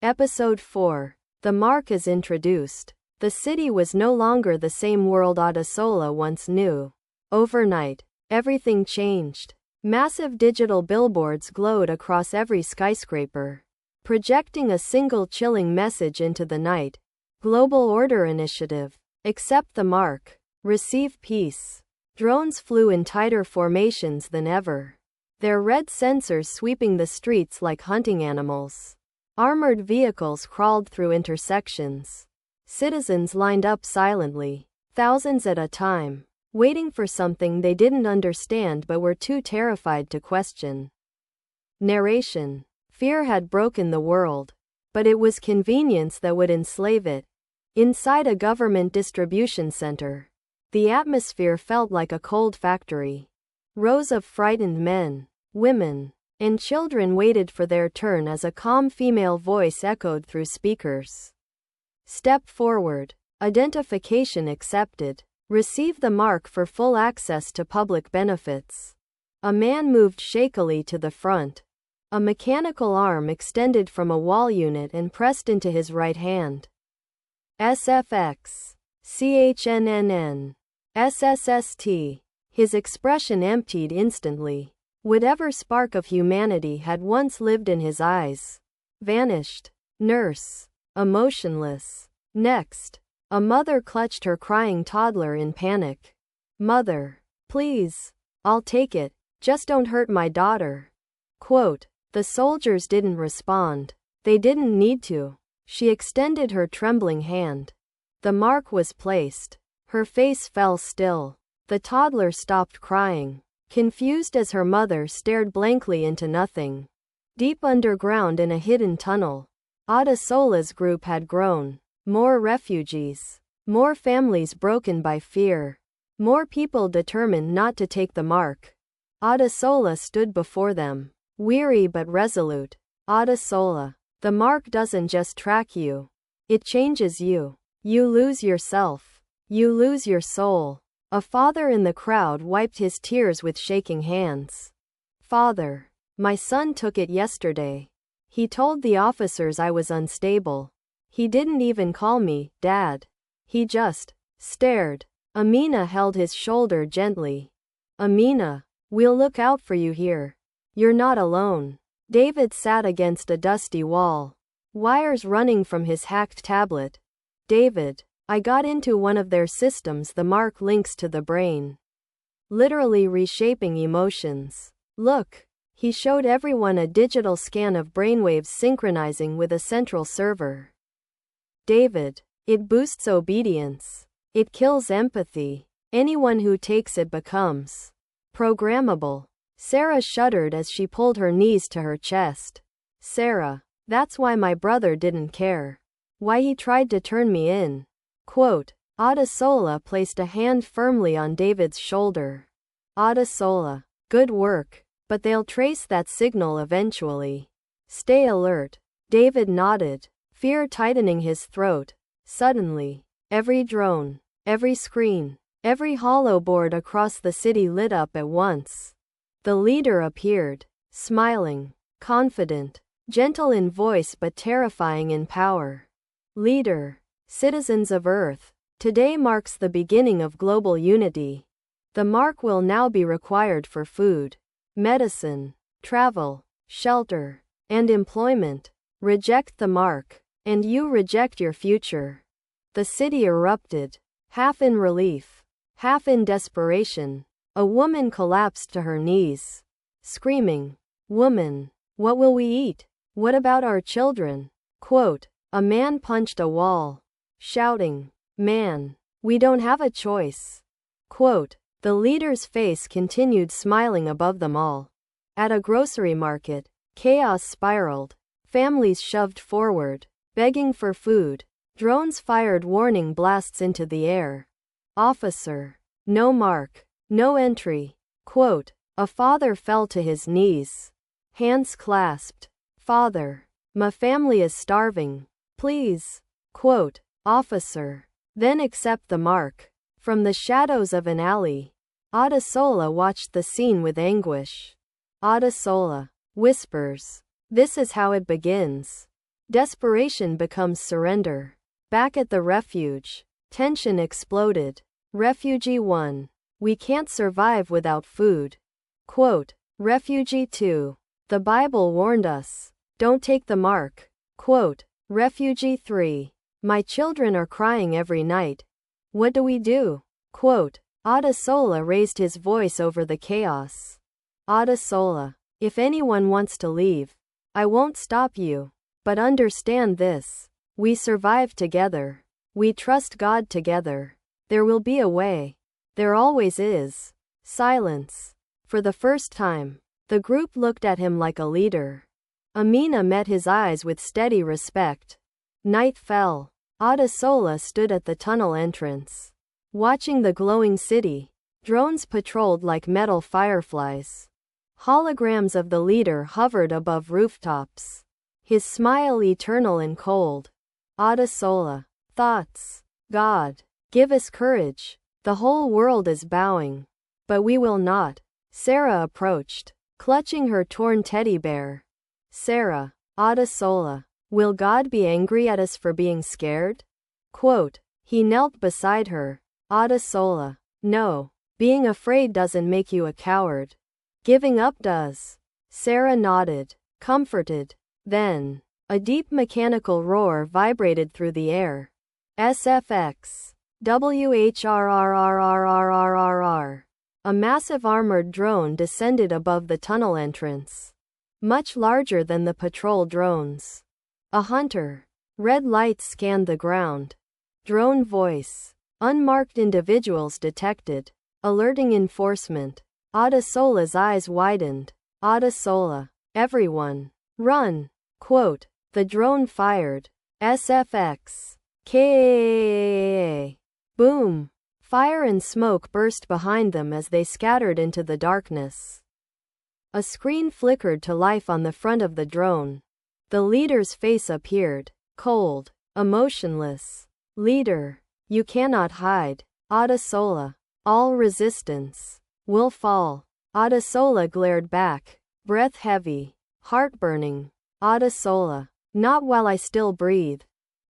Episode 4. The mark is introduced. The city was no longer the same world Adesola once knew. Overnight, everything changed. Massive digital billboards glowed across every skyscraper, projecting a single chilling message into the night. Global Order Initiative. Accept the mark. Receive peace. Drones flew in tighter formations than ever, their red sensors sweeping the streets like hunting animals. Armored vehicles crawled through intersections. Citizens lined up silently, thousands at a time, waiting for something they didn't understand but were too terrified to question. Narration. Fear had broken the world, but it was convenience that would enslave it. Inside a government distribution center, the atmosphere felt like a cold factory. Rows of frightened men, women, and children waited for their turn as a calm female voice echoed through speakers. Step forward. Identification accepted. Receive the mark for full access to public benefits. A man moved shakily to the front. A mechanical arm extended from a wall unit and pressed into his right hand. SFX. CHNNN. SSST. His expression emptied instantly. Whatever spark of humanity had once lived in his eyes vanished. Nurse. Emotionless. Next. A mother clutched her crying toddler in panic. Mother. Please. I'll take it. Just don't hurt my daughter. Quote. The soldiers didn't respond. They didn't need to. She extended her trembling hand. The mark was placed. Her face fell still. The toddler stopped crying, confused as her mother stared blankly into nothing. Deep underground in a hidden tunnel, Adesola's group had grown. More refugees. More families broken by fear. More people determined not to take the mark. Adesola stood before them, weary but resolute. Adesola. The mark doesn't just track you. It changes you. You lose yourself. You lose your soul. A father in the crowd wiped his tears with shaking hands. Father. My son took it yesterday. He told the officers I was unstable. He didn't even call me Dad. He just stared. Amina held his shoulder gently. Amina, we'll look out for you here. You're not alone. David sat against a dusty wall, wires running from his hacked tablet. David, I got into one of their systems. The mark links to the brain, literally reshaping emotions. Look. He showed everyone a digital scan of brainwaves synchronizing with a central server. David, it boosts obedience. It kills empathy. Anyone who takes it becomes programmable. Sarah shuddered as she pulled her knees to her chest. Sarah, that's why my brother didn't care. Why he tried to turn me in. Quote. Adesola placed a hand firmly on David's shoulder. Adesola, good work. But they'll trace that signal eventually. Stay alert. David nodded, fear tightening his throat. Suddenly, every drone, every screen, every hollow board across the city lit up at once. The leader appeared, smiling, confident, gentle in voice but terrifying in power. Leader, citizens of Earth, today marks the beginning of global unity. The mark will now be required for food, medicine, travel, shelter, and employment. Reject the mark, and you reject your future. The city erupted, half in relief, half in desperation. A woman collapsed to her knees, screaming, Woman, what will we eat? What about our children? Quote. A man punched a wall, shouting, Man, we don't have a choice. Quote. The leader's face continued smiling above them all. At a grocery market, chaos spiraled. Families shoved forward, begging for food. Drones fired warning blasts into the air. Officer. No mark. No entry. Quote. A father fell to his knees. Hands clasped. Father. My family is starving. Please. Quote. Officer. Then accept the mark. From the shadows of an alley, Adesola watched the scene with anguish. Adesola whispers. This is how it begins. Desperation becomes surrender. Back at the refuge, tension exploded. Refugee 1. We can't survive without food. Quote. Refugee 2. The Bible warned us. Don't take the mark. Quote. Refugee 3. My children are crying every night. What do we do? Quote. Adesola raised his voice over the chaos. Adesola. If anyone wants to leave, I won't stop you. But understand this. We survive together. We trust God together. There will be a way. There always is. Silence. For the first time, the group looked at him like a leader. Amina met his eyes with steady respect. Night fell. Adesola stood at the tunnel entrance, watching the glowing city. Drones patrolled like metal fireflies. Holograms of the leader hovered above rooftops. His smile eternal and cold. Adesola. Thoughts. God, give us courage. The whole world is bowing. But we will not. Sarah approached, clutching her torn teddy bear. Sarah. Adesola. Will God be angry at us for being scared? Quote. He knelt beside her. Adesola. No. Being afraid doesn't make you a coward. Giving up does. Sarah nodded, comforted. Then, a deep mechanical roar vibrated through the air. SFX. WHRRRRRRRR. A massive armored drone descended above the tunnel entrance. Much larger than the patrol drones. A hunter. Red lights scanned the ground. Drone voice. Unmarked individuals detected. Alerting enforcement. Adesola's eyes widened. Adesola. Everyone. Run. Quote. The drone fired. SFX. KAAA. Boom. Fire and smoke burst behind them as they scattered into the darkness. A screen flickered to life on the front of the drone. The leader's face appeared, cold, emotionless. Leader. You cannot hide. Adesola. All resistance will fall. Adesola glared back, breath heavy, heart burning. Adesola. Not while I still breathe.